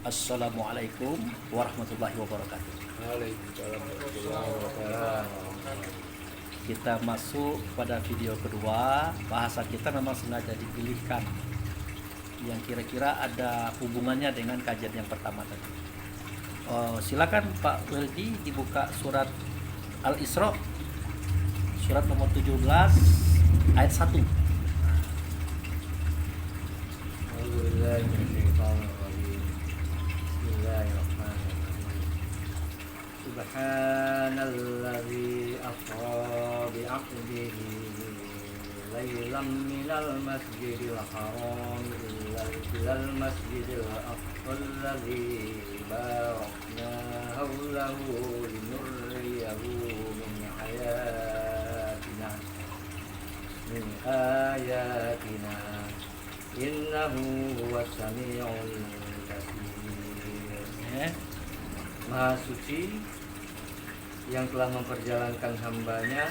Assalamualaikum warahmatullahi wabarakatuh. Waalaikumsalam warahmatullahi wabarakatuh. Kita masuk pada video kedua. Bahasa kita memang sengaja dipilihkan yang kira-kira ada hubungannya dengan kajian yang pertama tadi. Silakan Pak Weldi dibuka surat Al-Isra, surat nomor 17 ayat 1. A'udzubillahi minasyaitonir rajim. Bismillahirrahmanirrahim. Subhanalladzi asra bi'abdihi laylan minal masjidil haram ilal masjidil aqsa alladzi barakna hawlahu linurriyahu min ayatina innahu huwas samiul basir. Maha suci yang telah memperjalankan hambanya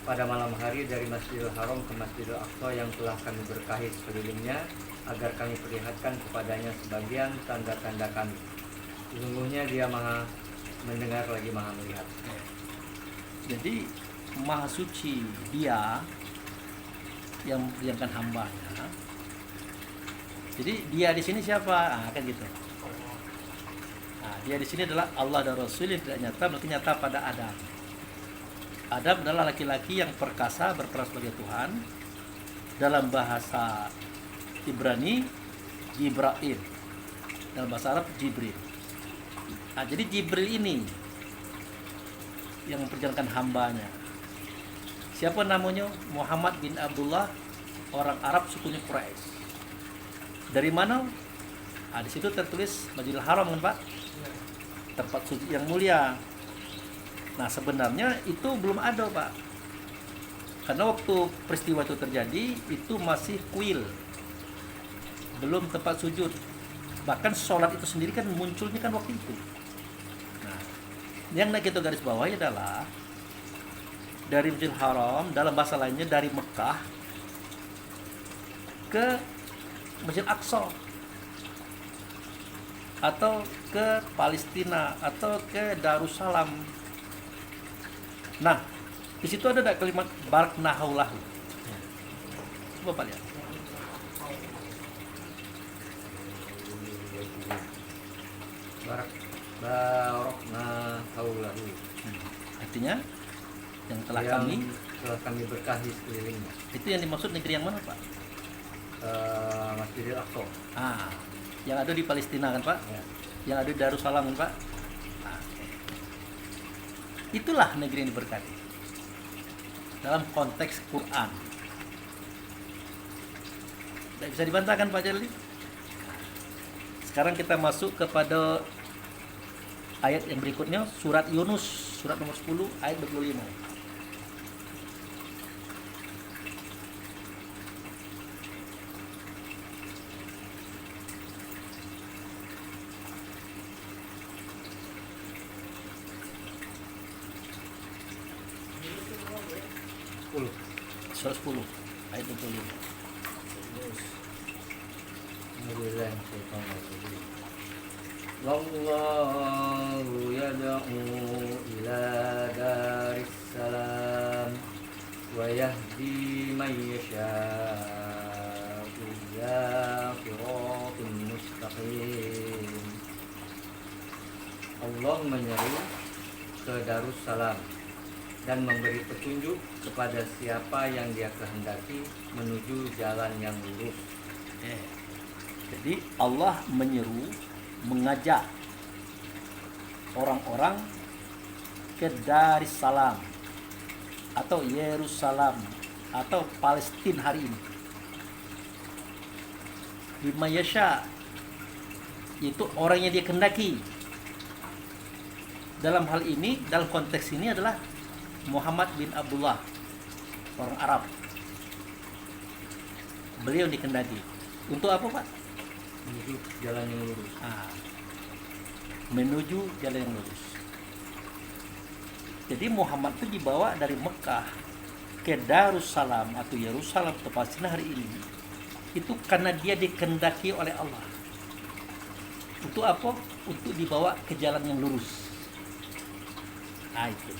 pada malam hari dari Masjidil Haram ke Masjidil Aqsa yang telah kami berkahi sekelilingnya agar kami perlihatkan kepadanya sebagian tanda-tanda kami. Sesungguhnya dia maha mendengar lagi maha melihat. Jadi maha suci dia yang memperjalankan hambanya. Jadi dia di sini siapa? Kan gitu. Dia di sini adalah Allah dan Rasul yang tidak nyata, berarti nyata pada Adam. Adam adalah laki-laki yang perkasa, berperan sebagai Tuhan. Dalam bahasa Ibrani, Jibril. Dalam bahasa Arab, Jibril. Jadi Jibril ini yang memperjalankan hambanya. Siapa namanya? Muhammad bin Abdullah, orang Arab sukunya Quraisy. Dari mana? Di situ tertulis Masjidil Haram kan Pak? Tempat suci yang mulia. Nah sebenarnya itu belum ada Pak, karena waktu peristiwa itu terjadi itu masih kuil, belum tempat sujud. Bahkan sholat itu sendiri kan munculnya kan waktu itu. Nah yang kita garis bawahi adalah dari Masjidil Haram, dalam bahasa lainnya dari Mekah ke Masjid Aqsa, atau ke Palestina, atau ke Darussalam. Nah, di situ ada kalimat barakna haulahu. Coba Pak lihat. Barakna haulahu. Artinya yang telah kami berkahi sekelilingnya. Itu yang dimaksud negeri yang mana Pak? Masjidil Aqsa. Yang ada di Palestina kan Pak? Ya. Yang ada di Darussalam kan Pak? Itulah negeri yang diberkati dalam konteks Quran. Tidak bisa dibantahkan Pak Jalil. Sekarang kita masuk kepada ayat yang berikutnya, surat Yunus, surat nomor 10 ayat 25. Surat 10 ayat 25. Wallahu yad'u ila daris salam wa yahdi man yasha'u ila siratin mustaqim. Allah menyeru ke Darussalam dan memberi petunjuk kepada siapa yang dia kehendaki menuju jalan yang lurus. Jadi Allah menyeru, mengajak orang-orang ke Darussalam atau Yerusalem atau Palestina hari ini. Bima yasha, itu orang yang dia kehendaki. Dalam hal ini, dalam konteks ini adalah Muhammad bin Abdullah, orang Arab. Beliau dikehendaki. Untuk apa Pak? Menuju jalan yang lurus. Menuju jalan yang lurus. Jadi Muhammad itu dibawa dari Mekah ke Darussalam atau Yerusalem atau Palestina hari ini, itu karena dia dikehendaki oleh Allah. Untuk apa? Untuk dibawa ke jalan yang lurus. Nah itu.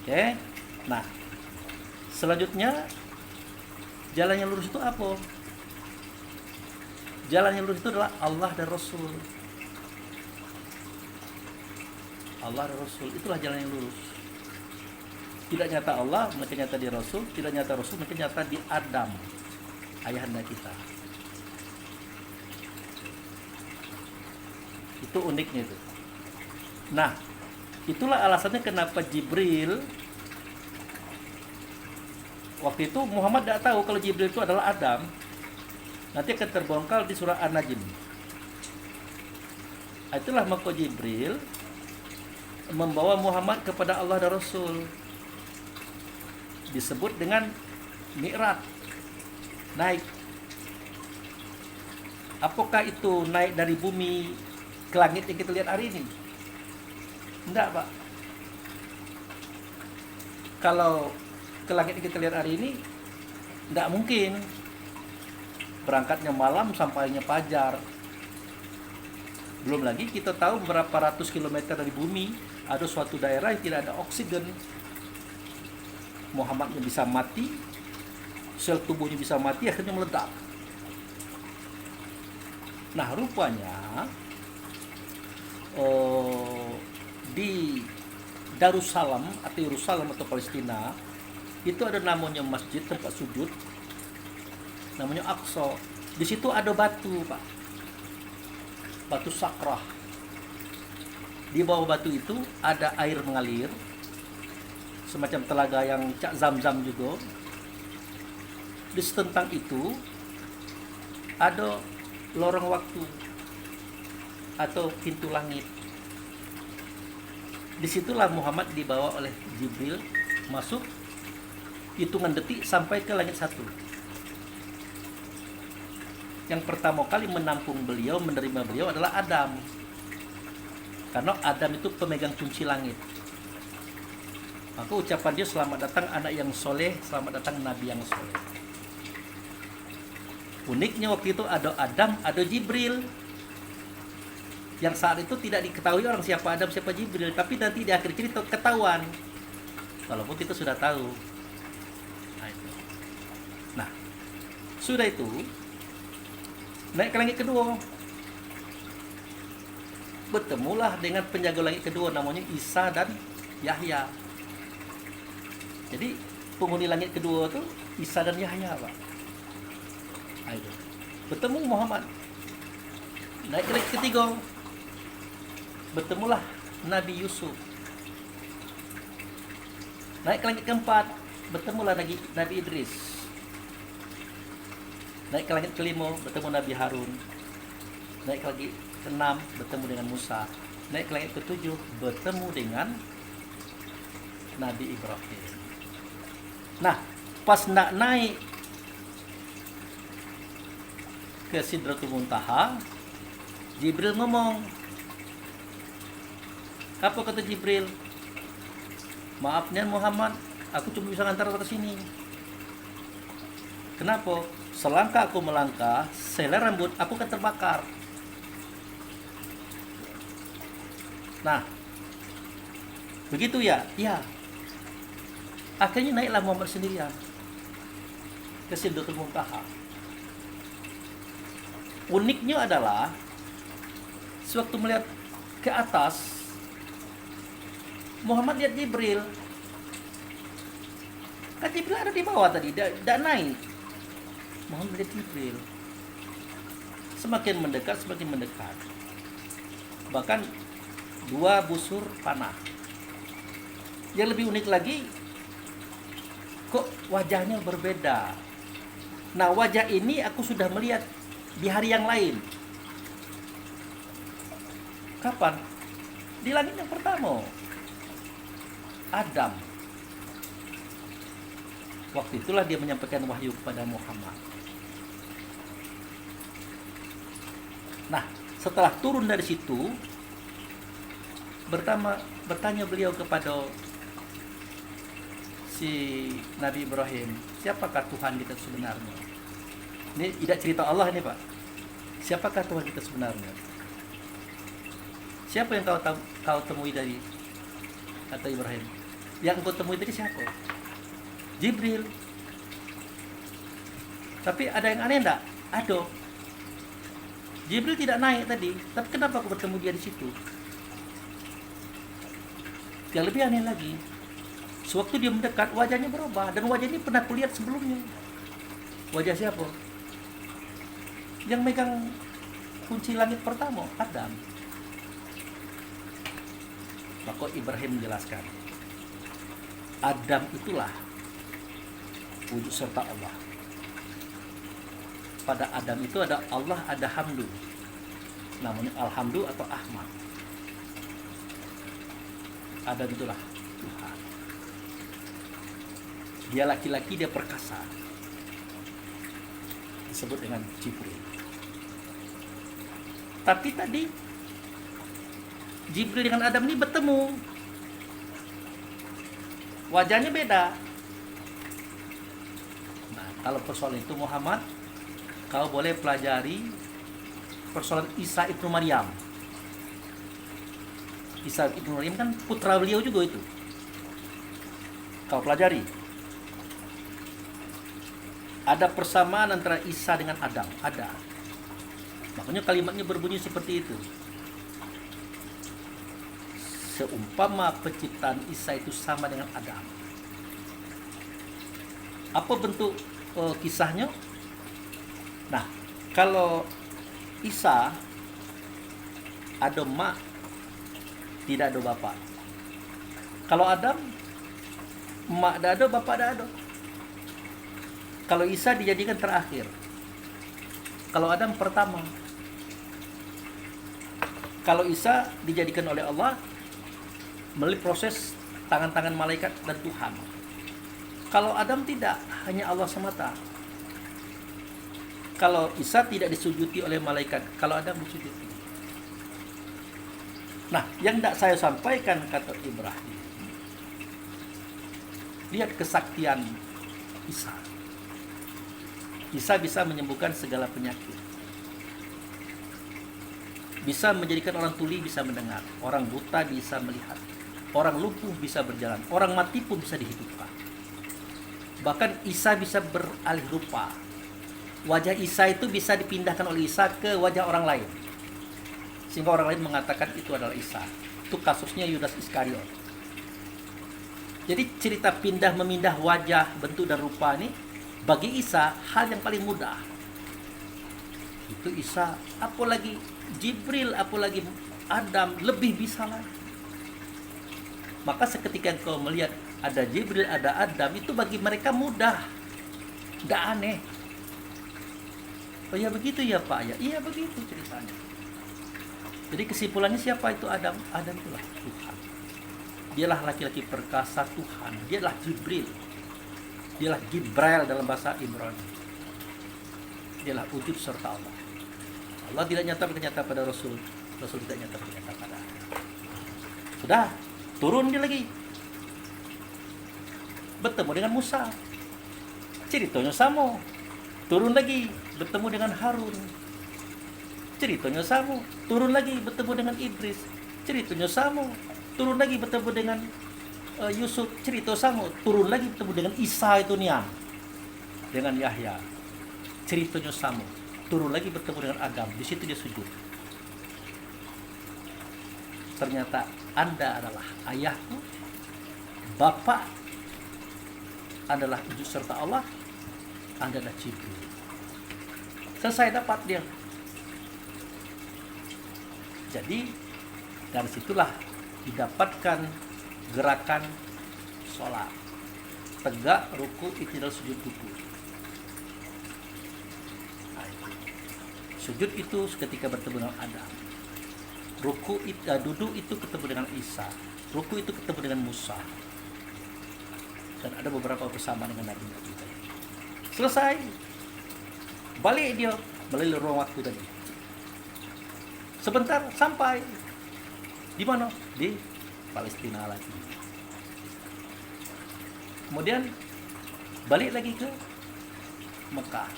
Oke. Nah, selanjutnya jalan yang lurus itu apa? Jalan yang lurus itu adalah Allah dan Rasul. Allah dan Rasul, itulah jalan yang lurus. Tidak nyata Allah, maka nyata di Rasul. Tidak nyata Rasul, maka nyata di Adam, ayahanda kita. Itu uniknya itu. Nah, itulah alasannya kenapa Jibril, waktu itu Muhammad tidak tahu kalau Jibril itu adalah Adam. Nanti akan terbongkar di surah An-Najm. Itulah maka Jibril membawa Muhammad kepada Allah dan Rasul. Disebut dengan Mi'raj, naik. Apakah itu naik dari bumi ke langit yang kita lihat hari ini? Tidak, Pak. Kalau ke langit yang kita lihat hari ini, tidak mungkin. Berangkatnya malam, sampainya fajar. Belum lagi kita tahu berapa ratus kilometer dari bumi ada suatu daerah yang tidak ada oksigen. Muhammadnya bisa mati, sel tubuhnya bisa mati, akhirnya meledak. Nah, rupanya di Darussalam atau Yerusalem atau Palestina itu ada namanya masjid, tempat sujud, namanya Aqsa. Di situ ada batu, Pak, batu sakrah. Di bawah batu itu ada air mengalir, semacam telaga yang cak zam-zam juga. Di setentang itu ada lorong waktu atau pintu langit. Disitulah Muhammad dibawa oleh Jibril masuk, hitungan detik sampai ke langit satu. Yang pertama kali menampung beliau, menerima beliau adalah Adam. Karena Adam itu pemegang kunci langit. Maka ucapan dia, selamat datang anak yang soleh, selamat datang Nabi yang soleh. Uniknya waktu itu ada Adam, ada Jibril. Yang saat itu tidak diketahui orang siapa Adam, siapa Jibril. Tapi nanti di akhir cerita ketahuan. Walaupun kita sudah tahu. Nah, sudah itu naik ke langit kedua. Bertemulah dengan penjaga langit kedua, namanya Isa dan Yahya. Jadi penghuni langit kedua itu Isa dan Yahya, Pak. Ayo. Bertemu Muhammad. Naik ke langit ketiga. Bertemulah Nabi Yusuf. Naik ke langit keempat. Bertemulah Nabi Idris. Naik ke langit kelima, bertemu Nabi Harun. Naik ke langit keenam, bertemu dengan Musa. Naik ke langit ketujuh, bertemu dengan Nabi Ibrahim. Nah, pas nak naik ke Sidratul Muntaha, Jibril ngomong. Apa kata Jibril? Maafnya Muhammad, aku cuma bisa ngantar ke sini. Kenapa? Selangkah aku melangkah, selai rambut aku akan terbakar. Nah, begitu ya? Ya. Akhirnya naiklah Muhammad sendirian ke Sidratul Muntaha. Uniknya adalah sewaktu melihat ke atas, Muhammad lihat Jibril. Kan Jibril ada di bawah tadi, tidak naik. Muhammad lihat Jibril. Semakin mendekat, semakin mendekat. Bahkan 2 busur panah. Yang lebih unik lagi, kok wajahnya berbeda. Nah, wajah ini aku sudah melihat di hari yang lain. Kapan? Di langit yang pertama. Adam. Waktu itulah dia menyampaikan wahyu kepada Muhammad. Nah, setelah turun dari situ, bertanya beliau kepada si Nabi Ibrahim, siapakah Tuhan kita sebenarnya? Ini tidak cerita Allah ini, Pak. Siapakah Tuhan kita sebenarnya? Siapa yang kau temui dari, kata Ibrahim? Yang kau temui tadi siapa? Jibril. Tapi ada yang aneh enggak? Ada. Jibril tidak naik tadi, tapi kenapa aku bertemu dia di situ? Yang lebih aneh lagi, sewaktu dia mendekat, wajahnya berubah, dan wajah ini pernah kulihat sebelumnya. Wajah siapa? Yang megang kunci langit pertama, Adam. Maka Ibrahim menjelaskan, Adam itulah wujud serta Allah. Pada Adam itu ada Allah, ada Hamdu, namanya Alhamdu atau Ahmad. Adam itulah Tuhan. Dia laki-laki, dia perkasa, disebut dengan Jibril. Tapi tadi Jibril dengan Adam ini bertemu, wajahnya beda. Nah, kalau persoalan itu Muhammad, kau boleh pelajari persoalan Isa ibnu Maryam. Isa ibnu Maryam kan putra beliau juga itu. Kau pelajari. Ada persamaan antara Isa dengan Adam, ada. Makanya kalimatnya berbunyi seperti itu. Seumpama penciptaan Isa itu sama dengan Adam. Apa bentuk kisahnya? Nah, kalau Isa ada mak, tidak ada bapak. Kalau Adam, mak dah ada, bapak dah ada. Kalau Isa dijadikan terakhir. Kalau Adam pertama. Kalau Isa dijadikan oleh Allah melalui proses tangan-tangan malaikat dan Tuhan. Kalau Adam tidak, hanya Allah semata. Kalau Isa tidak disujuti oleh malaikat, kalau Adam disujuti. Nah, yang tidak saya sampaikan, kata Ibrahim, lihat kesaktian Isa. Isa bisa menyembuhkan segala penyakit. Bisa menjadikan orang tuli bisa mendengar, orang buta bisa melihat, orang lumpuh bisa berjalan, orang mati pun bisa dihidupkan. Bahkan Isa bisa beralih rupa. Wajah Isa itu bisa dipindahkan oleh Isa ke wajah orang lain, sehingga orang lain mengatakan itu adalah Isa. Itu kasusnya Yudas Iskariot. Jadi cerita pindah memindah wajah, bentuk dan rupa ini bagi Isa hal yang paling mudah. Itu Isa, apalagi Jibril, apalagi Adam, lebih bisa lagi. Maka seketika engkau melihat ada Jibril, ada Adam, itu bagi mereka mudah, tidak aneh. Oh ya begitu ya Pak ya, iya begitu ceritanya. Jadi kesimpulannya siapa itu Adam? Adam itulah Tuhan. Dialah laki-laki perkasa Tuhan. Dialah Jibril. Dialah Gibrail dalam bahasa Ibrani. Dialah wujud serta Allah. Allah tidak nyata pada Rasul. Rasul tidak nyata pada Allah. Sudah, turun dia lagi. Bertemu dengan Musa. Ceritanya sama. Turun lagi, bertemu dengan Harun. Ceritanya sama. Turun lagi, bertemu dengan Idris. Ceritanya sama. Turun lagi, bertemu dengan Yusuf. Cerita sama. Turun lagi, bertemu dengan Isa itu nih, dengan Yahya. Ceritanya sama. Turun lagi, bertemu dengan Adam. Di situ dia sujud. Ternyata Anda adalah ayahku, Bapak adalah wujud serta Allah, Anda adalah Jibril. Selesai dapat dia. Jadi dari situlah didapatkan gerakan sholat. Tegak, ruku, i'tidal, sujud, ruku. Sujud itu ketika bertemu dengan Adam. Ruku duduk itu ketemu dengan Isa. Ruku itu ketemu dengan Musa. Dan ada beberapa bersama dengan Nabi-Nabi tadi. Selesai. Balik dia melalui ruang waktu tadi. Sebentar sampai di mana? Di Palestina lagi. Kemudian balik lagi ke Mekah.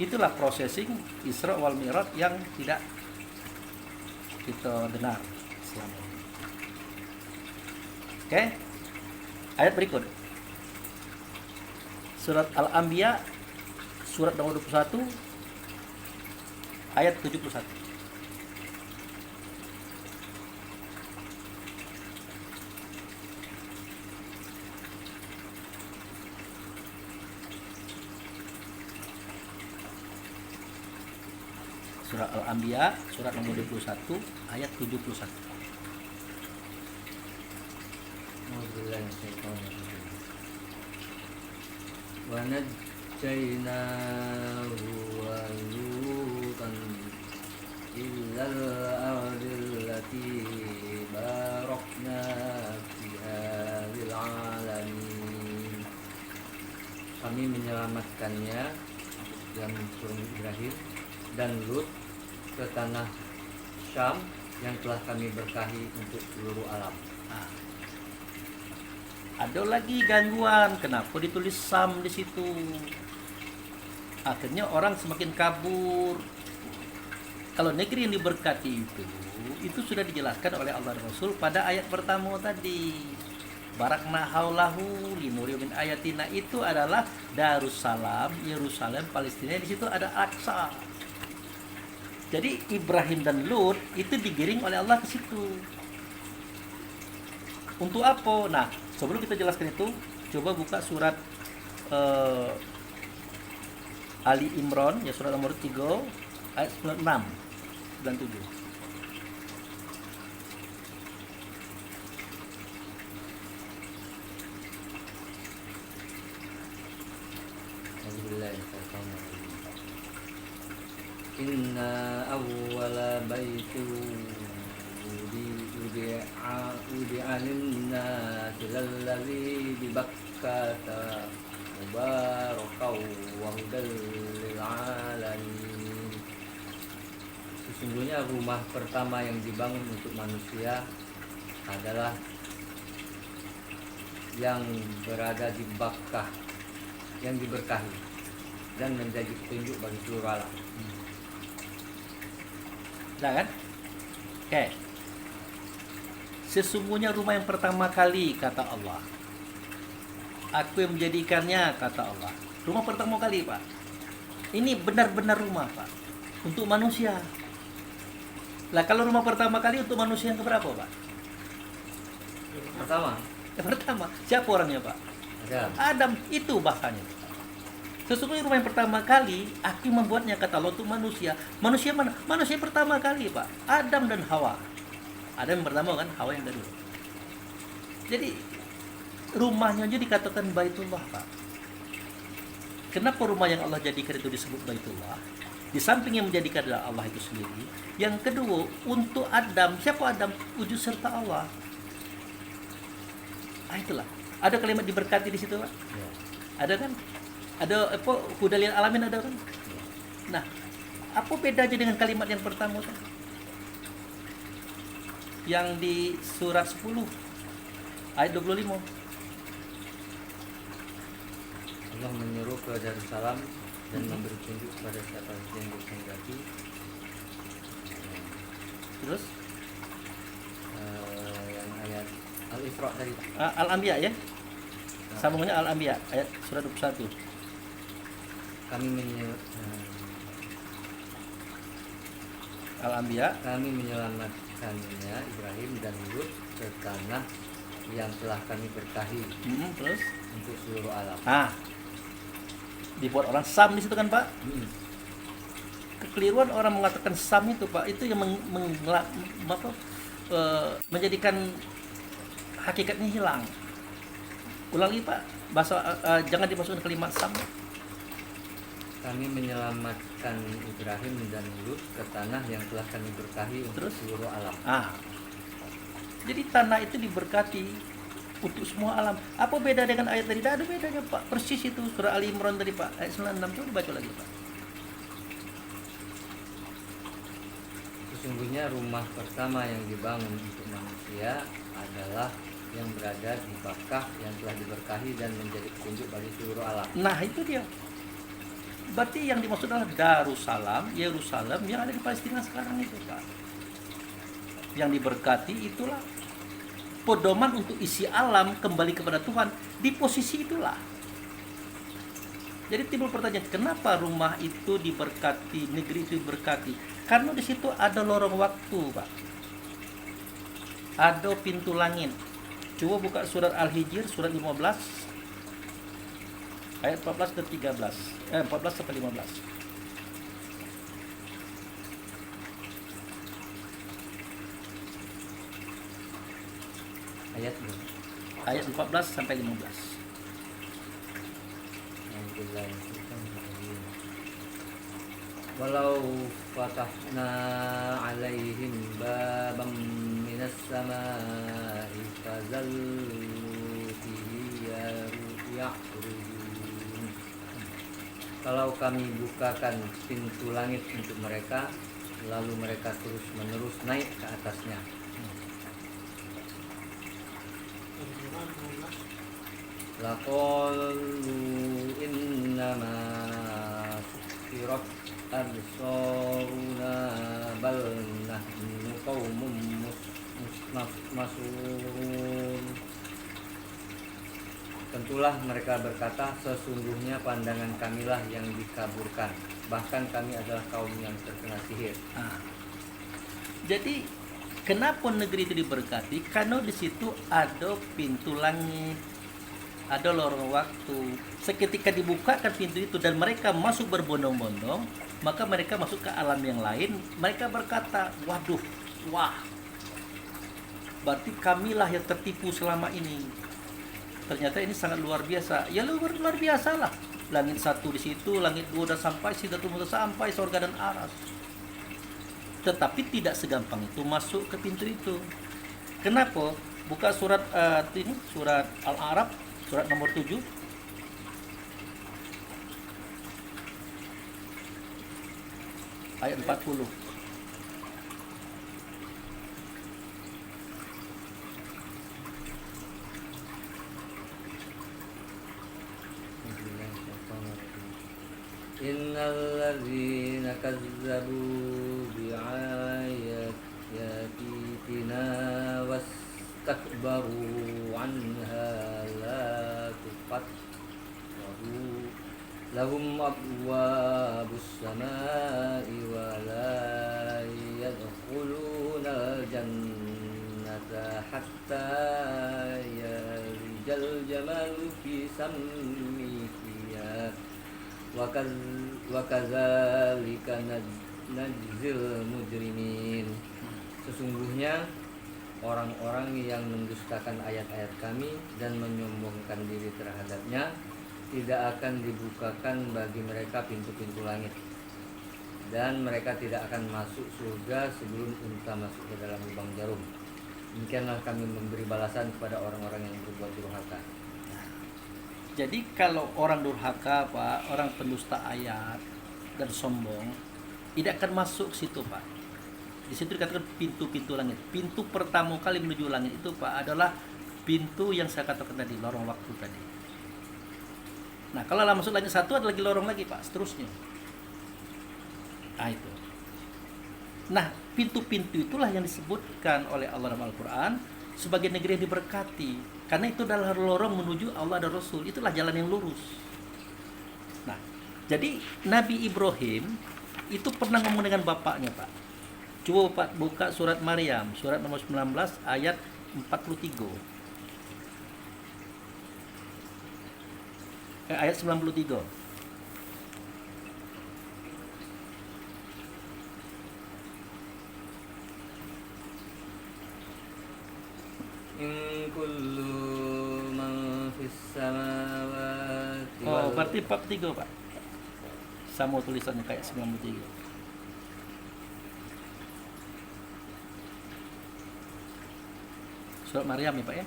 Itulah processing Isra wal Mi'raj yang tidak kita dengar selama ini. Oke. Ayat berikut. Surat Al-Anbiya surat nomor 21 ayat 71. Surat Al-Anbiya surat nomor 21 ayat 71. Wa najjaynahu wa Lutan illal ardil lati barakna fiha lil alamin. Kami menyelamatkannya yang turun Ibrahim dan Lut ke tanah Syam yang telah kami berkahi untuk seluruh alam. Nah, ada lagi gangguan, kenapa ditulis Sam di situ? Akhirnya orang semakin kabur. Kalau negeri yang diberkati itu sudah dijelaskan oleh Allah dan Rasul pada ayat pertama tadi. Barakna haulahu linuri min ayatina, itu adalah Darussalam, Yerusalem, Palestina. Di situ ada Aqsa. Jadi Ibrahim dan Lut itu digiring oleh Allah ke situ. Untuk apa? Nah, sebelum kita jelaskan itu, coba buka surat Ali Imran, ya, surat nomor 3 ayat 96 97. Inna awwala baitu udi'a lin-nasi lalladzi bi Bakkata mubarakaw wa hudal lil alamin. Sesungguhnya rumah pertama yang dibangun untuk manusia adalah yang berada di Bakkah yang diberkahi dan menjadi petunjuk bagi seluruh alam. Nah, kan? Oke. Sesungguhnya rumah yang pertama kali, kata Allah, aku yang menjadikannya, kata Allah. Rumah pertama kali, Pak. Ini benar-benar rumah, Pak, untuk manusia. Lah, kalau rumah pertama kali untuk manusia yang keberapa, Pak? Pertama, Yang pertama. Siapa orangnya, Pak? Adam. Itu bahasanya. Sesungguhnya rumah yang pertama kali aku membuatnya, kata Allah, untuk manusia. Manusia mana? Manusia pertama kali, Pak. Adam dan Hawa. Adam yang pertama kan, Hawa yang kedua. Jadi rumahnya aja dikatakan Baitullah, Pak. Kenapa rumah yang Allah jadikan itu disebut Baitullah? Di samping yang menjadikan adalah Allah itu sendiri. Yang kedua, untuk Adam. Siapa Adam? Wujud serta Allah. Itulah. Ada kalimat diberkati di situ, Pak? ya. Ada kan? Ada apa, hudalil alamin ada kan? Nah, apa bedanya dengan kalimat yang pertama kan? Yang di surat 10 ayat 25. Allah menyuruh ke Darussalam dan memberi tunjuk kepada siapa yang dikehendaki. Terus Yang ayat Al-Isra tadi. Al-Anbiya ya. Sambungannya Al-Anbiya ayat surat 21. Al-Anbiya Kami menyelamatkannya Ibrahim dan Lut ke tanah yang telah kami berkahi terus untuk seluruh alam. Dibuat orang Sam di situ kan, Pak? Kekeliruan orang mengatakan Sam itu, Pak, itu yang menjadikan hakikatnya hilang. Ulangi, Pak, bahasa jangan dimasukkan kalimat Sam. Kami menyelamatkan Ibrahim dan Lut ke tanah yang telah kami berkahi untuk Terus? seluruh alam. Jadi tanah itu diberkati untuk semua alam. Apa beda dengan ayat tadi? Tidak ada bedanya, Pak. Persis itu surah Ali Imran tadi, Pak. Ayat 96 itu dibaca lagi, Pak. Sesungguhnya rumah pertama yang dibangun untuk manusia adalah yang berada di Bakkah yang telah diberkahi dan menjadi petunjuk bagi seluruh alam. Nah, itu dia. Berarti yang dimaksud adalah Darussalam, Yerusalem yang ada di Palestina sekarang itu, Pak. yang diberkati itulah pedoman untuk isi alam kembali kepada Tuhan di posisi itulah. Jadi timbul pertanyaan, kenapa rumah itu diberkati, negeri itu diberkati? Karena di situ ada lorong waktu, Pak. Ada pintu langit. Coba buka surat Al-Hijr surat 15 ayat 14 dan 13. 14 sampai 15. Ayat ini. Ayat 14 sampai 15. Walau fatahna alaihim babam minas samai fazallu fihi ya'rujun. Kalau kami bukakan pintu langit untuk mereka, lalu mereka terus menerus naik ke atasnya. Laqalu innama sukirat absaruna bal nahnu qaumun masun. Tentulah mereka berkata, sesungguhnya pandangan kamilah yang dikaburkan, bahkan kami adalah kaum yang terkena sihir. Jadi kenapa negeri itu diberkati? Karena di situ ada pintu langit, ada lorong waktu. Seketika dibukakan pintu itu dan mereka masuk berbondong-bondong, maka mereka masuk ke alam yang lain. Mereka berkata, waduh, wah, berarti kamilah yang tertipu selama ini. Ternyata ini sangat luar biasa. Ya luar biasa lah. Langit satu di situ, langit dua udah sampai, Sidratul Muntaha sampai, surga dan aras. Tetapi tidak segampang itu masuk ke pintu itu. Kenapa? Buka surat ini, surat Al-A'raf, surat nomor 7. Ayat 40. Innal ladzina kazzabu bi'ayatina wastakbaru 'anha la tufattahu lahum abwabus samai wa la yadkhuluna al-jannata hatta yalijal jamalu fi sammi khiyat wa kadzalika najzil mujrimin. Sesungguhnya orang-orang yang mendustakan ayat-ayat kami dan menyombongkan diri terhadapnya, tidak akan dibukakan bagi mereka pintu-pintu langit, dan mereka tidak akan masuk surga sebelum unta masuk ke dalam lubang jarum. Demikianlah kami memberi balasan kepada orang-orang yang berbuat durhaka. Jadi kalau orang durhaka, Pak, orang pendusta ayat dan sombong, tidak akan masuk ke situ, Pak. Di situ dikatakan pintu-pintu langit. Pintu pertama kali menuju langit itu, Pak, adalah pintu yang saya katakan tadi, lorong waktu tadi. Nah, kalau masuk langit satu ada lagi lorong lagi, Pak, seterusnya. Nah, itu. Nah, pintu-pintu itulah yang disebutkan oleh Allah dalam Al-Quran sebagai negeri yang diberkati. Karena itu adalah lorong menuju Allah dan Rasul. Itulah jalan yang lurus. Nah, jadi Nabi Ibrahim itu pernah ngomong dengan bapaknya, Pak. Coba Pak buka surat Maryam, surat nomor 19 ayat 43. Ayat 93. In kullu man fis samawati Oh, berarti bab 3, Pak. Sama tulisannya kayak 93. Surat Maryam ya, Pak ya.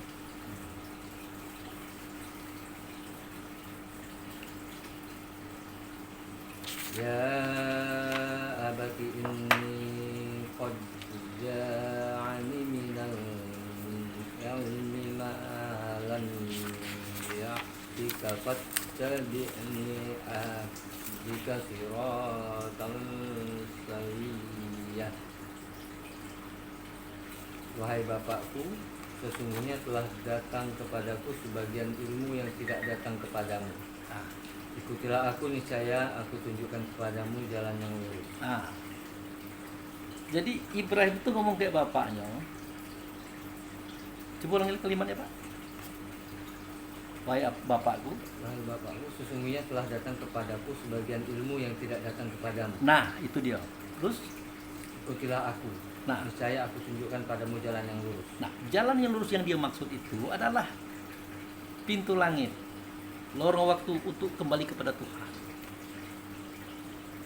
Ya abati inni qad ja'ani minal ilmi ma lam ya'tika fattabi'ni ahdika siratan sawiyyah. Wahai bapakku, sesungguhnya telah datang kepadaku sebagian ilmu yang tidak datang kepadamu. Nah, Ikutilah aku, niscaya aku tunjukkan kepadamu jalan yang lurus. nah. Jadi Ibrahim itu ngomong kayak bapaknya. Coba ulangi kalimatnya Pak. Wahai bapakku. Wahai bapakku, sesungguhnya telah datang kepadaku sebagian ilmu yang tidak datang kepadamu. Nah, itu dia. Terus, Ikutilah aku, nah, niscaya aku tunjukkan padamu jalan yang lurus. jalan yang lurus yang dia maksud itu adalah pintu langit, lorong waktu untuk kembali kepada Tuhan.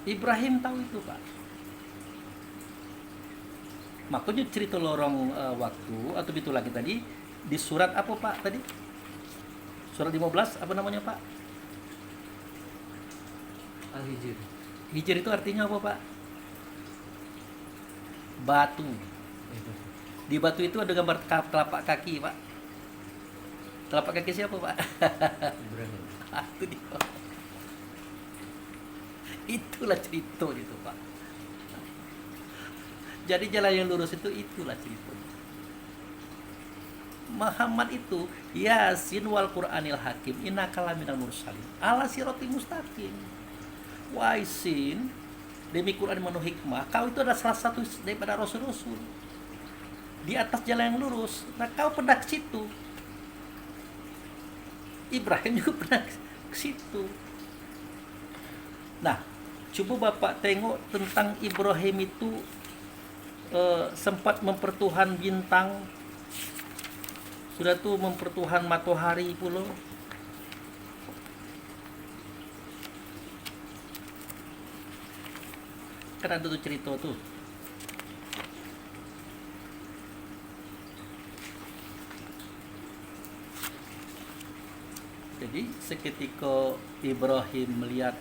Ibrahim tahu itu Pak. Makanya cerita lorong waktu atau pintu langit tadi di surat apa Pak tadi? Surat 15 apa namanya Pak? Al-Hijr. Hijr itu artinya apa Pak? Batu. Di batu itu ada gambar telapak kaki Pak. Telapak kaki siapa Pak? Ibrahim. Itu dia. Itulah cerita itu Pak. Jadi jalan yang lurus itu itulah ceritanya. Muhammad itu Yasin wal Qur'anil Hakim innaka laminal mursalin ala siratim mustaqim. Waisin demi Quran penuh hikmah, kau itu adalah salah satu daripada rasul-rasul di atas jalan yang lurus. Nah, kau pernah ke situ. Ibrahim juga pernah ke situ. Nah, coba Bapak tengok tentang Ibrahim itu sempat mempertuhan bintang, sudah tuh mempertuhan matahari pula. Kan ada tuh cerita tuh. Jadi seketika Ibrahim melihat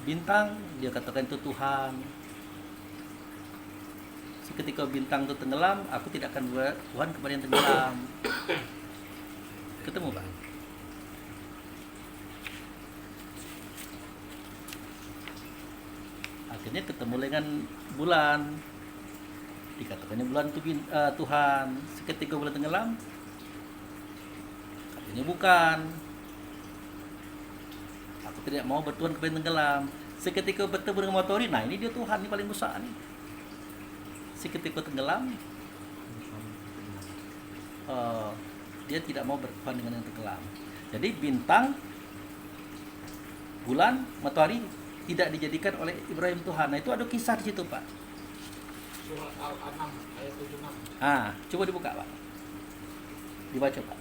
bintang, dia katakan itu Tuhan. Seketika bintang itu tenggelam, aku tidak akan buat Tuhan kepada yang tenggelam. Ketemu Pak? Akhirnya ketemu dengan bulan. Dikatakannya bulan itu Tuhan. Seketika bulan tenggelam, katanya bukan. Aku tidak mau bertuhan kepada yang tenggelam. Seketika bertemu dengan matahari, nah ini dia Tuhan, ini paling besar nih. Seketika tenggelam, dia tidak mau bertuhan dengan yang tenggelam. Jadi bintang, bulan, matahari tidak dijadikan oleh Ibrahim Tuhan. Nah itu ada kisah di situ Pak. Surat Al-An'am ayat 76. Coba dibuka Pak, dibaca Pak.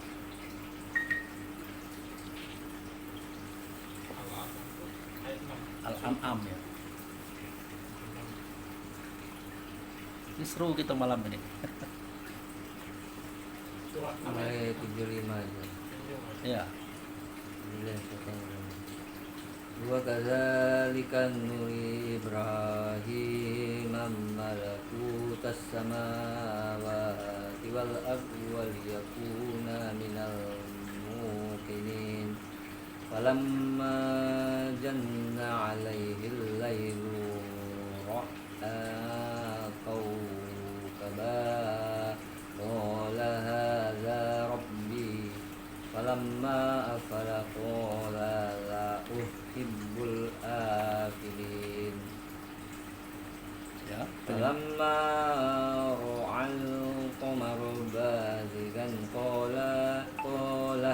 Al-An'am ayat 6. Al-An'am ya. Ini seru kita malam ini. Surat 6 Mulai 75 aja. Ya. Wa kadzalika nuri Ibrahim malakutas samawati wal ardi wal yakuna minal muqinin. Falamma janna 'alaihi al-lailu ra'a kawkaba qala hadza rabbi. Falamma afala qala la uhibbul afilin. Ya. Falamma ra'al qamara bazigan qala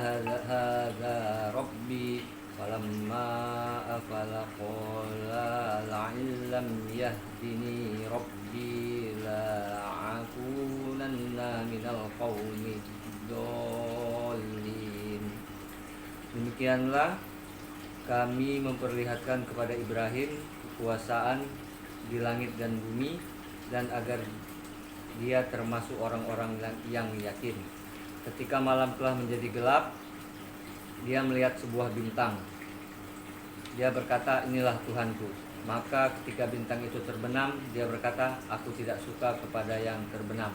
hadza rabbi. Falamma afala qala la'illam yahdini rabbi la'akunanna minal qaumi dolin. Demikianlah kami memperlihatkan kepada Ibrahim kekuasaan di langit dan bumi, dan agar dia termasuk orang-orang yang yakin. Ketika malam telah menjadi gelap, dia melihat sebuah bintang. Dia berkata, inilah Tuhanku. Maka ketika bintang itu terbenam, dia berkata, aku tidak suka kepada yang terbenam.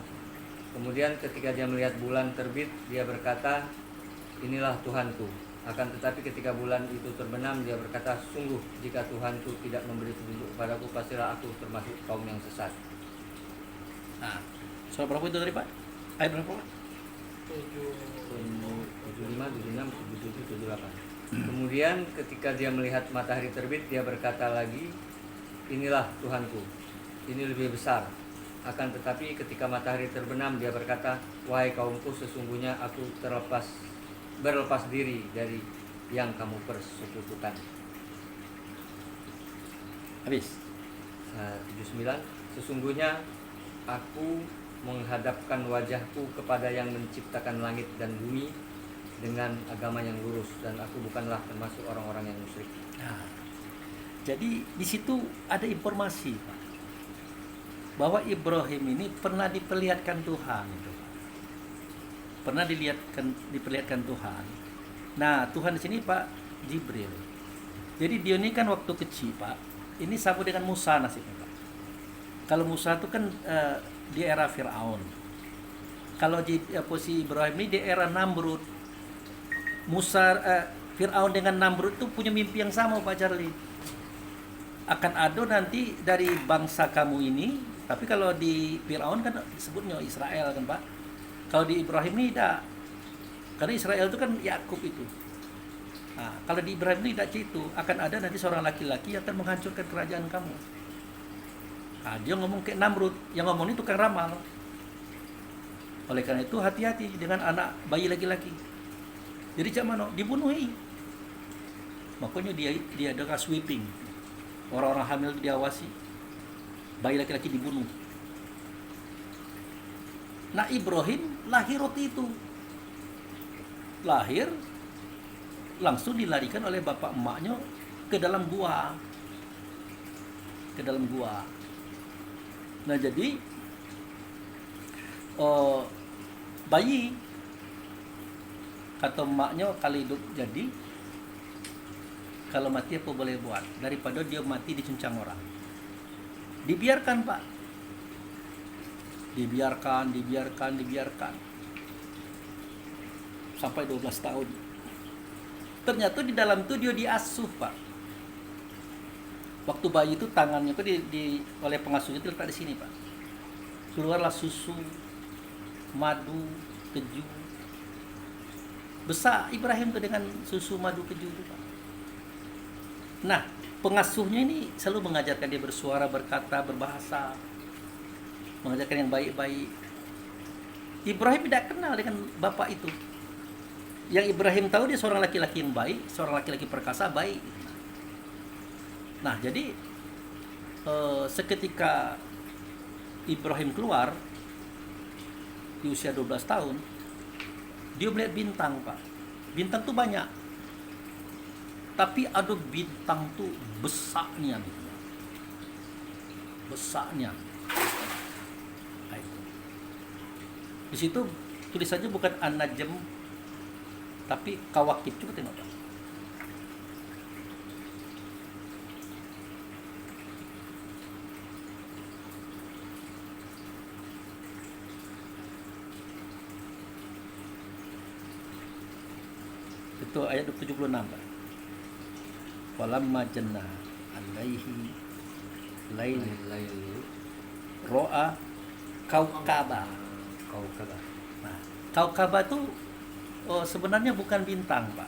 Kemudian ketika dia melihat bulan terbit, dia berkata, inilah Tuhanku. Akan tetapi ketika bulan itu terbenam, dia berkata, sungguh jika Tuhanku tidak memberi petunjuk kepadaku, pastilah aku termasuk kaum yang sesat. Nah, surah berapa itu tadi Pak? Ayat berapa Pak? 75, 76, 77, 78. Kemudian ketika dia melihat matahari terbit, dia berkata lagi, inilah Tuhanku, ini lebih besar. Akan tetapi ketika matahari terbenam, dia berkata, wahai kaumku, sesungguhnya aku berlepas diri dari yang kamu persekutukan. Habis. 79. Sesungguhnya aku menghadapkan wajahku kepada yang menciptakan langit dan bumi dengan agama yang lurus, dan aku bukanlah termasuk orang-orang yang musyrik. Nah, jadi di situ ada informasi Pak, bahwa Ibrahim ini pernah diperlihatkan Tuhan itu, Pak. Pernah diperlihatkan Tuhan. Nah, Tuhan di sini Pak Jibril. Jadi dia ini kan waktu kecil Pak, ini sama dengan Musa nasibnya Pak. Kalau Musa itu kan di era Fir'aun. Kalau di posisi Ibrahim ini di era Namrud. Fir'aun dengan Namrud itu punya mimpi yang sama Pak Charlie. Akan ada nanti dari bangsa kamu ini, tapi kalau di Fir'aun kan disebutnya Israel kan Pak. Kalau di Ibrahim ini tidak. Karena Israel itu kan Yakub itu. Nah, kalau di Ibrahim ini tidak itu, akan ada nanti seorang laki-laki yang akan menghancurkan kerajaan kamu. Nah, dia ngomong kayak Namrud, yang ngomong ini tukang ramal. Oleh karena itu hati-hati dengan anak bayi laki-laki. Jadi cak mana dibunuhi. Makanya dia ada sweeping. Orang-orang hamil diawasi. Bayi laki-laki dibunuh. Nah, Ibrahim lahir waktu itu. Lahir langsung dilarikan oleh bapak emaknya ke dalam gua. Nah, jadi bayi kata emaknya kali hidup jadi, kalau mati apa boleh buat, daripada dia mati dicuncang orang. Dibiarkan Pak. Dibiarkan sampai 12 tahun. Ternyata di dalam itu dia diasuh Pak. Waktu bayi itu tangannya itu oleh pengasuhnya itu letak di sini Pak. Keluarlah susu, madu, keju. Besar Ibrahim itu dengan susu, madu, keju itu Pak. Nah, pengasuhnya ini selalu mengajarkan dia bersuara, berkata, berbahasa, mengajarkan yang baik-baik. Ibrahim tidak kenal dengan bapak itu. Yang Ibrahim tahu dia seorang laki-laki yang baik, seorang laki-laki perkasa, baik. Nah, jadi seketika Ibrahim keluar di usia 12 tahun, dia melihat bintang Pak. Bintang tuh banyak, tapi ada bintang tuh besarnya gitu. Besarnya. Di situ tulisannya bukan an-najm, tapi kawakib. Coba tengok Pak. Itu ayat 76 Pak. Walamma janna alaihi lailu ro'a kaukaba. Nah, kaukaba itu sebenarnya bukan bintang Pak.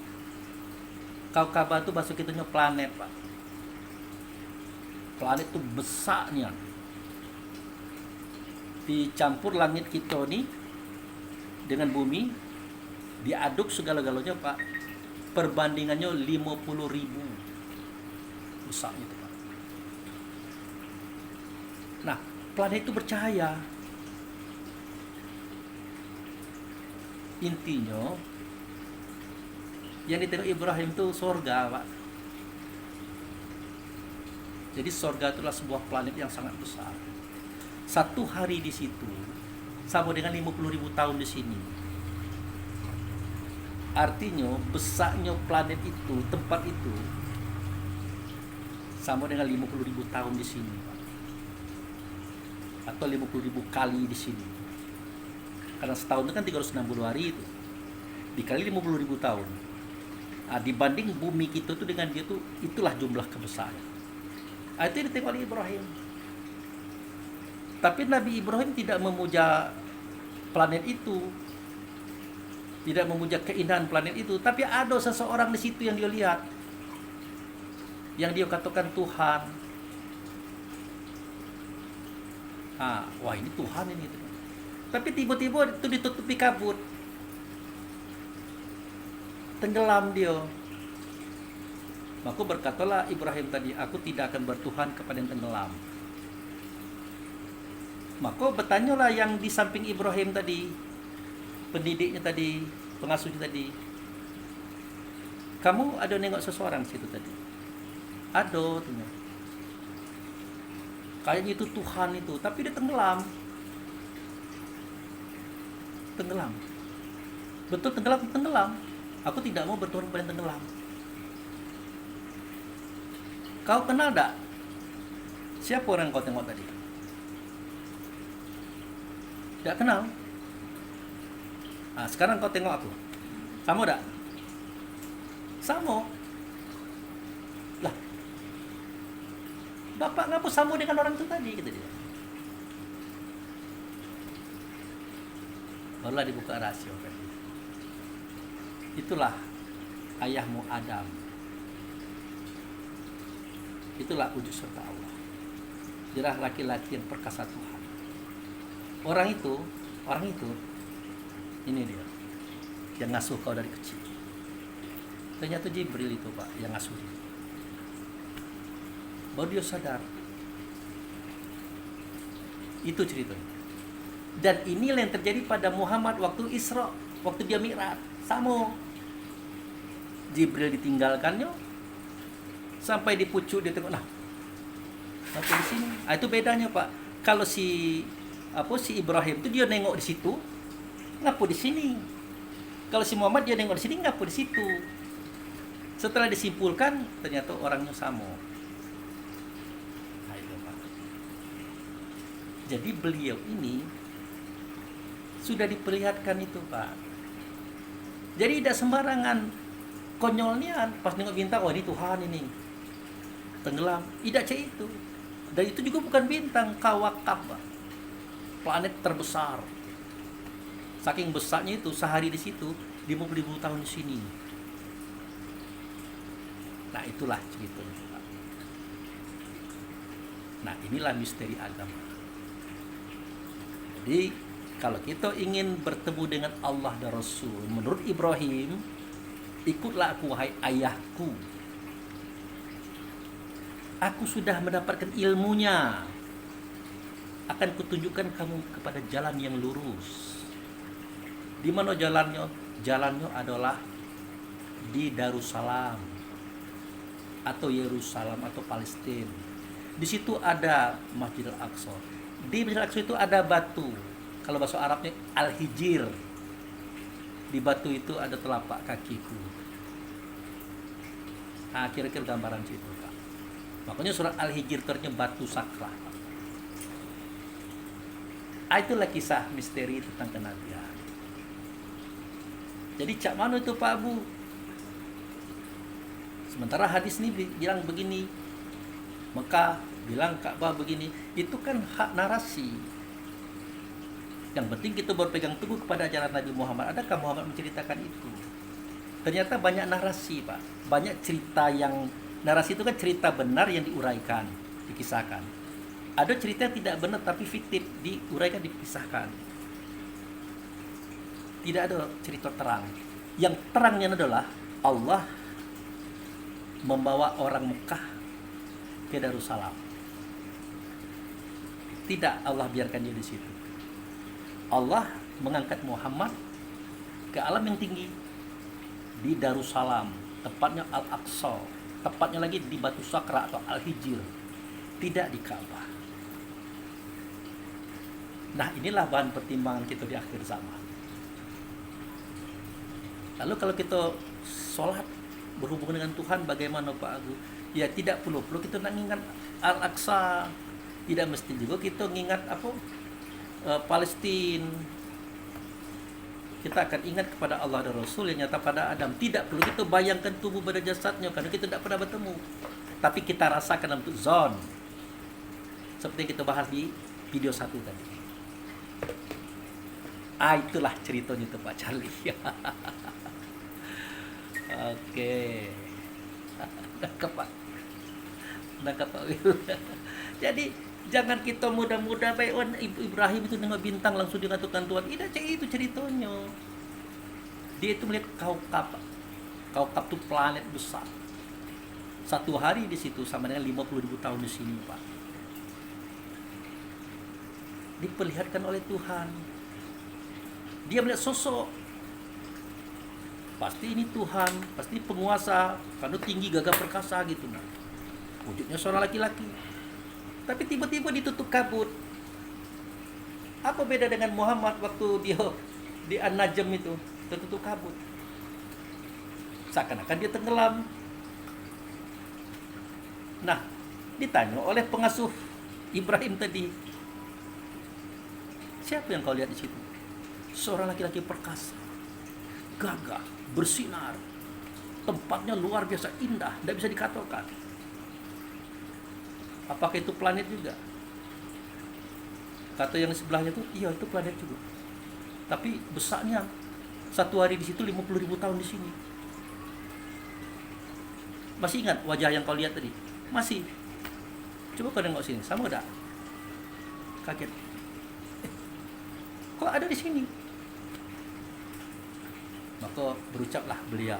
Kaukaba itu bahasa kitanya planet Pak. Planet itu besarnya. Dicampur langit kita ini dengan bumi, diaduk segala-galanya Pak. Perbandingannya 50.000. Besarnya itu Pak. Nah, planet itu bercahaya. Intinya yang ditengok Ibrahim itu sorga Pak. Jadi sorga itulah sebuah planet yang sangat besar. Satu hari di situ sama dengan 50.000 tahun di sini. Artinya besarnya planet itu, tempat itu sama dengan 50.000 tahun di sini Pak. Atau 50.000 kali di sini. Karena setahun itu kan 360 hari itu. Dikali 50.000 tahun. Nah, dibanding bumi kita tuh dengan dia tuh, itulah jumlah kebesaran. Itu yang ditengok oleh Ibrahim. Tapi Nabi Ibrahim tidak memuja planet itu, tidak memuja keindahan planet itu, tapi ada seseorang di situ yang dia lihat, yang dia katakan Tuhan. Wah ini Tuhan ini. Tapi tiba-tiba itu ditutupi kabut, tenggelam dia. Maka berkatalah Ibrahim tadi, aku tidak akan bertuhan kepada yang tenggelam. Maka bertanyalah yang di samping Ibrahim tadi, pendidiknya tadi, pengasuhnya tadi, kamu ada nengok seseorang situ tadi? Ada, tanya. Kayaknya itu Tuhan itu, tapi dia tenggelam. Tenggelam. Betul tenggelam, tenggelam. Aku tidak mau bertuhan kepada yang tenggelam. Kau kenal tak? Siapa orang kau tengok tadi? Tidak kenal. Sekarang kau tengok aku. Sama tak? Sama. Lah, Bapak ngapa sama dengan orang itu tadi? Kata dia. Barulah dibuka rahasia. Itulah ayahmu Adam. Itulah wujud serta Allah. Dialah laki-laki yang perkasa Tuhan. Orang itu, ini dia, yang ngasuh kau dari kecil. Ternyata Jibril itu Pak, yang ngasuh dia. Baru dia sadar. Itu ceritanya. Dan inilah yang terjadi pada Muhammad waktu Isra, waktu dia Mi'raj. Sama. Jibril ditinggalkannya, sampai di pucuk dia tengok, apa di sini? Itu bedanya Pak. Kalau si Ibrahim itu dia nengok di situ, ngapa di sini? Kalau si Muhammad dia nengok di sini, ngapa di situ? Setelah disimpulkan, ternyata orangnya sama. Itu Pak. Jadi beliau ini sudah diperlihatkan itu Pak. Jadi tidak sembarangan konyolnya pas nengok bintang, ini Tuhan ini. Tenggelam, tidak cek itu. Dan itu juga bukan bintang, kawakab, planet terbesar. Saking besarnya itu, sehari di situ 50.000 tahun di sini. Nah itulah cerita. Nah inilah misteri agama. Jadi kalau kita ingin bertemu dengan Allah dan Rasul, menurut Ibrahim, ikutlah aku wahai ayahku. Aku sudah mendapatkan ilmunya. Akan kutunjukkan kamu kepada jalan yang lurus. Di mana jalannya? Jalannya adalah di Darussalam atau Yerusalem atau Palestina. Di situ ada Masjidil Aqsa. Di Masjidil Aqsa itu ada batu. Kalau bahasa Arabnya Al-Hijr. Di batu itu ada telapak kakiku. Kira-kira gambaran situ Pak. Makanya surat Al-Hijr ternyata batu sakral. Itulah kisah misteri tentang kenabian. Jadi cak mana itu Pak Abu? Sementara hadis ini bilang begini, Mekah bilang Ka'bah begini, itu kan hak narasi. Yang penting kita berpegang teguh kepada ajaran Nabi Muhammad. Adakah Muhammad menceritakan itu? Ternyata banyak narasi Pak, banyak cerita yang narasi itu kan cerita benar yang diuraikan, dikisahkan. Ada cerita yang tidak benar tapi fiktif, diuraikan, dipisahkan. Tidak ada cerita terang. Yang terangnya adalah Allah membawa orang Mekah ke Darussalam. Tidak Allah biarkan dia di situ. Allah mengangkat Muhammad ke alam yang tinggi di Darussalam, tepatnya Al-Aqsa, tepatnya lagi di Batu Sakra atau Al-Hijr, tidak di Ka'bah. Nah inilah bahan pertimbangan kita di akhir zaman. Lalu kalau kita sholat berhubungan dengan Tuhan bagaimana Pak Agu? Ya tidak perlu kita nak ingat Al-Aqsa, tidak mesti juga kita ingat Palestina. Kita akan ingat kepada Allah dan Rasul yang nyata pada Adam. Tidak perlu kita bayangkan tubuh pada jasadnya karena kita tidak pernah bertemu. Tapi kita rasakan dalam zon. Seperti yang kita bahas di video 1 tadi. Itulah ceritanya tuh Pak Charlie. Oke. Nangkep Pak. Nangkep Pak Wil. Jadi jangan kita muda-muda baik Ibrahim itu nengok bintang langsung dikatakan Tuhan. Tidak, itu ceritanya. Dia itu melihat kaukab. Kaukab itu planet besar. Satu hari di situ sama dengan 50.000 tahun di sini, Pak. Diperlihatkan oleh Tuhan. Dia melihat sosok. Pasti ini Tuhan, pasti penguasa, karena tinggi gagah perkasa gitu nah. Wujudnya seorang laki-laki. Tapi tiba-tiba ditutup kabut. Apa beda dengan Muhammad waktu dia di An-Najm itu tertutup kabut? Seakan-akan dia tenggelam. Nah, ditanya oleh pengasuh Ibrahim tadi, siapa yang kau lihat di situ? Seorang laki-laki perkasa, gagah, bersinar, tempatnya luar biasa indah, tidak bisa dikatakan. Apakah itu planet juga? Kata yang sebelahnya itu, iya itu planet juga. Tapi besarnya satu hari di situ 50.000 tahun di sini. Masih ingat wajah yang kau lihat tadi? Masih. Coba kau nengok sini, sama enggak? Kaget. Kok ada di sini? Maka berucaplah beliau,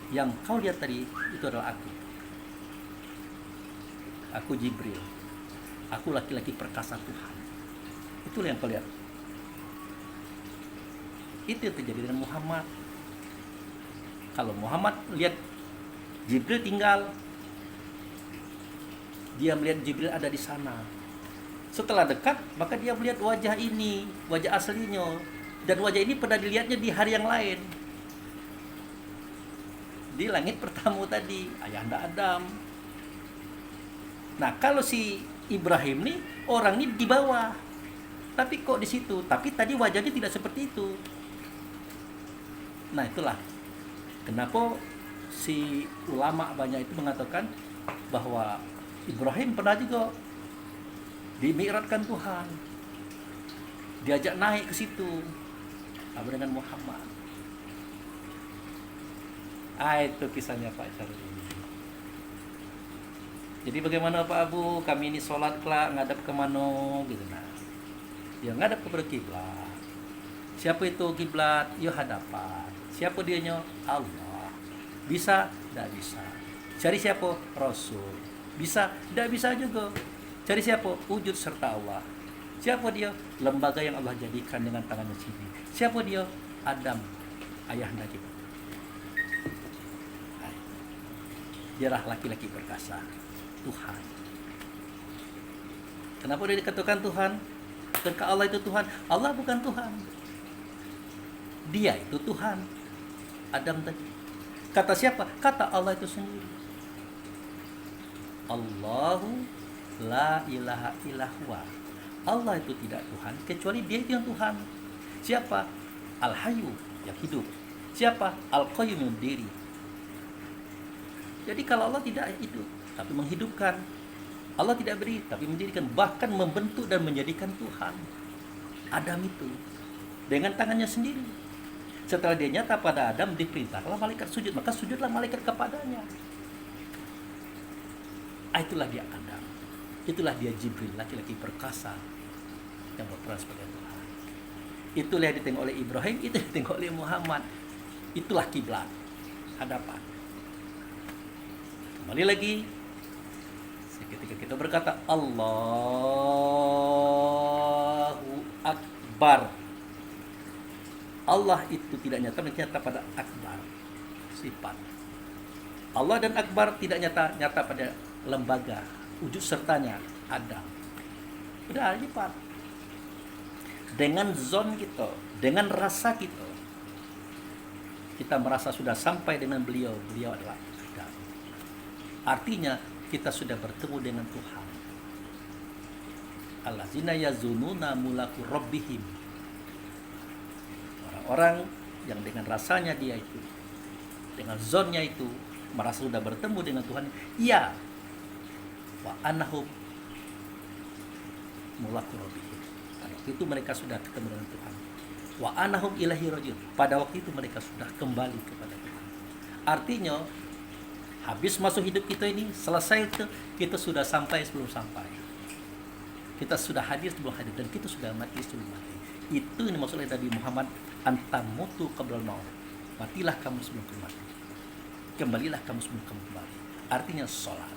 yang kau lihat tadi itu adalah aku. Aku Jibril. Aku laki-laki perkasa Tuhan. Itulah yang kau lihat. Itu yang terjadi dengan Muhammad. Kalau Muhammad lihat Jibril tinggal, dia melihat Jibril ada di sana. Setelah dekat, maka dia melihat wajah ini, wajah aslinya. Dan wajah ini pernah dilihatnya di hari yang lain. Di langit pertama tadi, ayahanda Adam. Nah, kalau si Ibrahim nih, orang ini di bawah. Tapi kok di situ? Tapi tadi wajahnya tidak seperti itu. Nah, itulah kenapa si ulama banyak itu mengatakan bahwa Ibrahim pernah juga dimi'rajkan Tuhan, diajak naik ke situ sama dengan Muhammad. Itu kisahnya Pak Charlie. Jadi bagaimana Pak Abu, kami ini sholat kelak ngadap ke mana gitu nah. Ya ngadap ke kiblat. Siapa itu kiblat? Ya hadapan. Siapa dianya? Allah. Bisa? Tidak bisa. Cari siapa? Rasul. Bisa? Tidak bisa juga. Cari siapa? Wujud serta Allah. Siapa dia? Lembaga yang Allah jadikan dengan tangannya sendiri. Siapa dia? Adam, ayahanda kita. Dialah laki-laki perkasa, Tuhan. Kenapa dia dikatakan Tuhan? Bukankah Allah itu Tuhan? Allah bukan Tuhan. Dia itu Tuhan. Adam tadi. Kata siapa? Kata Allah itu sendiri. Allahu la ilaha illahua. Allah itu tidak Tuhan kecuali dia itu yang Tuhan. Siapa? Al-Hayyu, yang hidup. Siapa? Al-Qayyum, yang diri. Jadi kalau Allah tidak hidup tapi menghidupkan, Allah tidak beri tapi menjadikan, bahkan membentuk dan menjadikan Tuhan Adam itu dengan tangannya sendiri. Setelah dia nyata pada Adam, diperintahlah malaikat sujud, maka sujudlah malaikat kepadanya. Itulah dia Adam. Itulah dia Jibril, laki-laki perkasa yang berperan sebagai Tuhan. Itulah yang ditengok oleh Ibrahim, itu yang ditengok oleh Muhammad. Itulah kiblat, hadapan. Kembali lagi, ketika kita berkata Allahu Akbar, Allah itu tidak nyata pada akbar, sifat. Allah dan akbar tidak nyata pada lembaga, wujud sertanya Adam. Udah sifat. Dengan zon kita, dengan rasa kita, kita merasa sudah sampai dengan beliau adalah Adam. Artinya kita sudah bertemu dengan Tuhan. Allazina yazununa mulaku rabbihim. Orang-orang yang dengan rasanya dia itu, dengan zonnya itu, merasa sudah bertemu dengan Tuhan. Iya. Wa annahum mulaqu rabbihim. Pada waktu itu mereka sudah ketemu dengan Tuhan. Wa anahum ilaihi rajiun. Pada waktu itu mereka sudah kembali kepada Tuhan. Artinya habis masuk hidup kita ini, selesai itu, kita sudah sampai sebelum sampai. Kita sudah hadir sebelum hadir, dan kita sudah mati sebelum mati. Itu yang dimaksud oleh Nabi Muhammad, antamutu qablal maut. Matilah kamu sebelum kamu mati. Kembalilah kamu sebelum kamu kembali. Artinya sholat.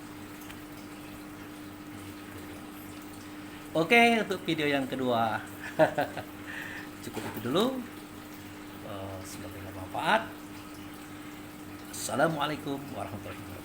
Oke, untuk video yang kedua cukup itu dulu. Semoga bermanfaat. Assalamualaikum warahmatullahi wabarakatuh.